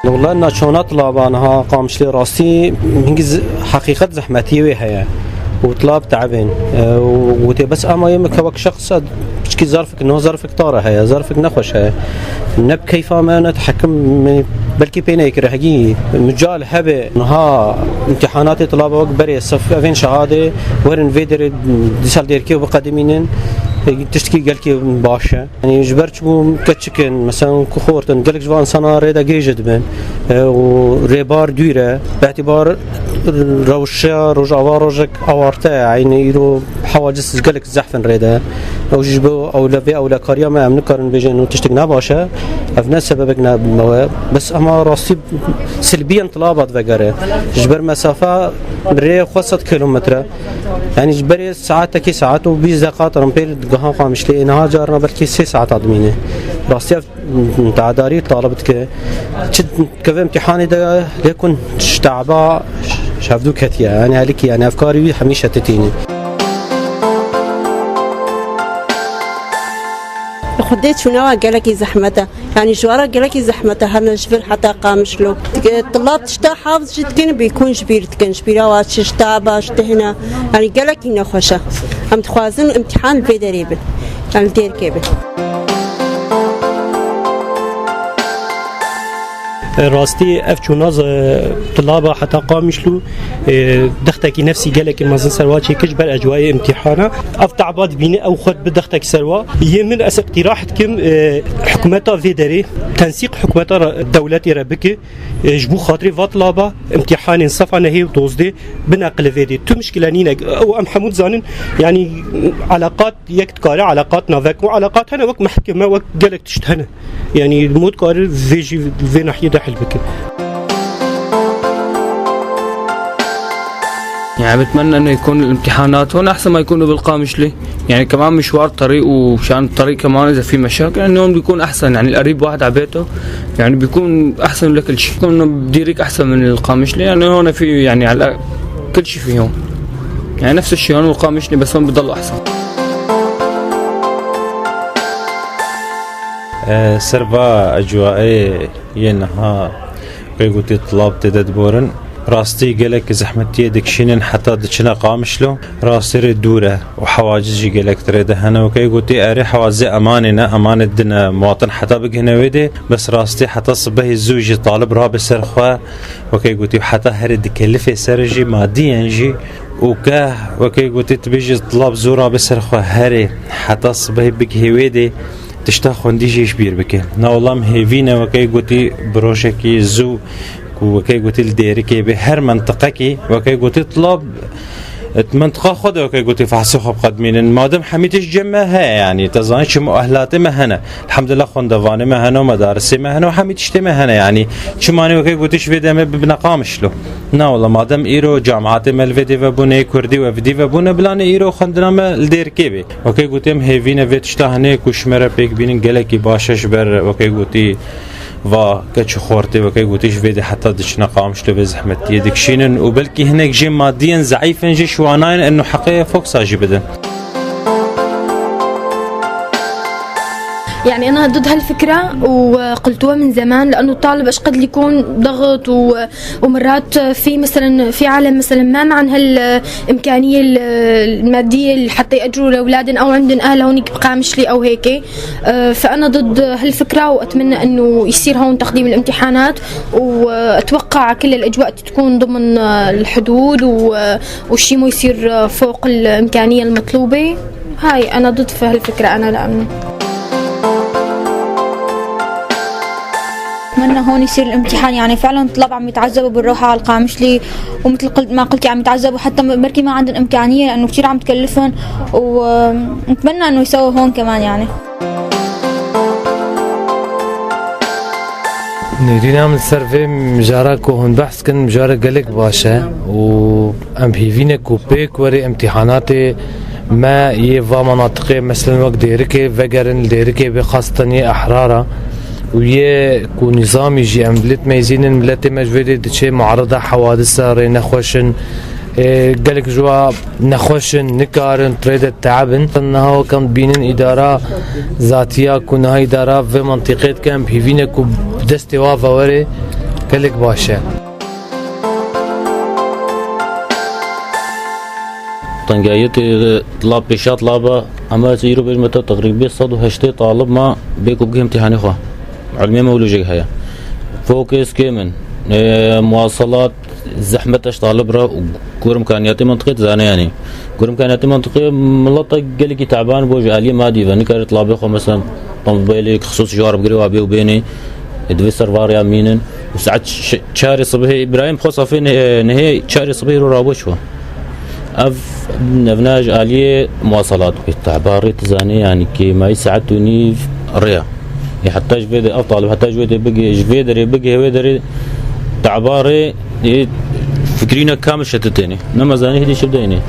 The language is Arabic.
والله إن شونات لابانها قامش لي راسي حقيقة زحمتي وياها وطلاب تعبين وتي بس أما يمك هوك شخص بشكي ظرفك إنه ظرفك طارة هي ظرفك نخوش هي نب كيف ما نتحكم بلكي بينك رهجي مجال هبه إنها امتحانات طلاب وقت بري الصف أفين شهادة ورن فيدر ديسال ديركي وبقدمينن تشتكي قالكي باشا يعني جبرت بو كتشكن مثلا كخورتن قالك جوان سنة ريدا جيجد بن وريبار دويرة باعتبار روشة رجع وارجك أوارتا يعني يرو حواجز قالك زحفن ريدا أو جبو أو لبي أو لكاريا ما أمنكرن بيجن وتشتكي نباشا أفناء سببك نبوا بس أما راسي سلبيا طلابات وقرة جبر مسافة بري خمسة كيلومتر يعني جبري ساعات تكي ساعات وبيز دقات رمبيل قهان قامش لي إنها جارنا بلكي 6 ساعات عدمينه راسي تعداري طالبتك كذا امتحاني ده ليكون تعبا شافدو كتيا يعني هلك يعني أفكاري حميشة تتيني خديت شو نوع قالكي زحمته يعني جوارا قالكي زحمته هنا جبر حتى قامش له الطلاب تشتا حافظ جدكن بيكون جبيرة واتش شتا باش هنا يعني قالكي نخوشه هم تخوازن امتحان في دريبل يعني دير كيبل راستي افتشوناز طلابه حتى قامشلو دختك نفسي قالك المازن سرواتي كجبر اجواء امتحانه افتع بعض بيني او خد بدختك سروا يمن اس اقتراحتكم حكومتها في دري تنسيق حكومتها دولتي ربك جبو خاطري فطلابه امتحان صفا نهي وتوزدي بنقل فيدي تو مشكلانين او ام حمود زانن يعني علاقات يكتكاري علاقات نافك وعلاقات هنا وك محكمه وك قالك تشتهنا يعني مود قارر فيجي في ناحيه حلبك يعني بتمنى انه يكون الامتحانات هون احسن ما يكونوا بالقامشلي يعني كمان مشوار طريق وشان الطريق كمان اذا في مشاكل انه هون بيكون احسن يعني القريب واحد على بيته يعني بيكون احسن لكل شيء بيكون بديرك احسن من القامشلي يعني هون في يعني على كل شيء في هون يعني نفس الشيء هون القامشلي بس هون بضل احسن سربا أجواء ينها قيقوتي طلاب تدبورن راستي قالك زحمتي دكشينن حتى دشنا قامشلو راستي الدورة وحواجزي قالك تريد هنا وكيقوتي أري حوازي أماننا أمان الدنا مواطن حتى بقهنا ويدي بس راستي حتى صبه الزوجي طالب راب سرخوا وكيقوتي حتى هرد كلفة سرجي ماديا جي وكاه وكيقوتي تبيجي طلاب زورا بسرخوا هري حتى صبه بقهي ويدي تشتاخون ديجي شبير بك والله مهيفينا وكي قوتي بروشكي زو وكي قوتي الديركي بهر منطقكي وكي قوتي طلاب منطقة خد وكي قوتي فحصوها بقدمين مادام حميتش جمعها يعني تظنش مؤهلاتي مهنا الحمد لله خندواني مهنا ومدارسي مهنا وحميتش مهنا يعني شماني وكي قوتيش في دم بنقامش له والله مادام ايرو جامعات ملفدي وبوني كردي وفدي وبونه بلان ايرو خندنا الديركي بي وكي قوتي مهيفينا فيتشتاهني كشمره بيك بينن قالكي باشش بر وكي قوتي و كتش خورتي وكي قوتيش فيدي حتى دشنا قامش له بزحمتي دكشينن وبلكي هناك جي ماديا ضعيفا جي شواناين انه حقيقه فوق ساجي بدن يعني أنا ضد هالفكرة وقلتوها من زمان لأنه الطالب إيش قد يكون ضغط ومرات في مثلا في عالم مثلا ما عن هالإمكانية المادية حتى يأجروا لأولادن أو عندن أهل هونيك بقامشلي أو هيك فأنا ضد هالفكرة وأتمنى إنه يصير هون تقديم الامتحانات وأتوقع كل الأجواء تكون ضمن الحدود والشيء ما يصير فوق الإمكانية المطلوبة هاي أنا ضد في هالفكرة أنا لأنه أتمنى هون يصير الامتحان يعني فعلا الطلاب عم يتعذبوا بالروحة على القامشلي ومثل ما قلتي عم يتعذبوا حتى بركي ما عندهم إمكانية لأنه كتير عم تكلفهم ونتمنى إنه يسووا هون كمان يعني نريد نعمل سيرفي مجارك وهون بحث كن مجارك قالك باشا وأم هيفينك وبيك وري امتحاناتي ما يفا مناطقي مثلا وقت ديركي فقرن ديركي بخاصة أحرارة ويا كو نظام يجي أمبلت ميزين الملات مجبورة تشي معرضة حوادث ري نخوشن قالك جوا نخوشن نكارن تريد التعبن انها كان بينن إدارة ذاتية كونها إدارة في منطقة كان بيفينك ودستي وافا وري قالك باشا. طنجايتي طلاب بيشات طلابة أما زيرو بالمتى تقريبا 180 طالب ما بيكو بقي امتحاني خوا علمي مولوجي هيا فوكس كيمن مواصلات زحمتش طالب را وكور امكانياتي منطقه زانياني كور امكانياتي منطقه ملطق قالك تعبان بوج الي مادي فنكر طلاب خو مثلا طنبيلي خصوص جوار بقري وابي وبيني ادفيسر فاريا مينن وساعات شاري صبحي ابراهيم خصفي نهي شاري صبحي راوشوا اف نفناج اليه مواصلات بالتعباري تزاني يعني كي ما يساعدوني ريا يحتاج فيدي افضل حتى جويدي بقي جفيدري بقي ويدري تعباري فكرينا كامل شتتيني نما زاني هدي شبديني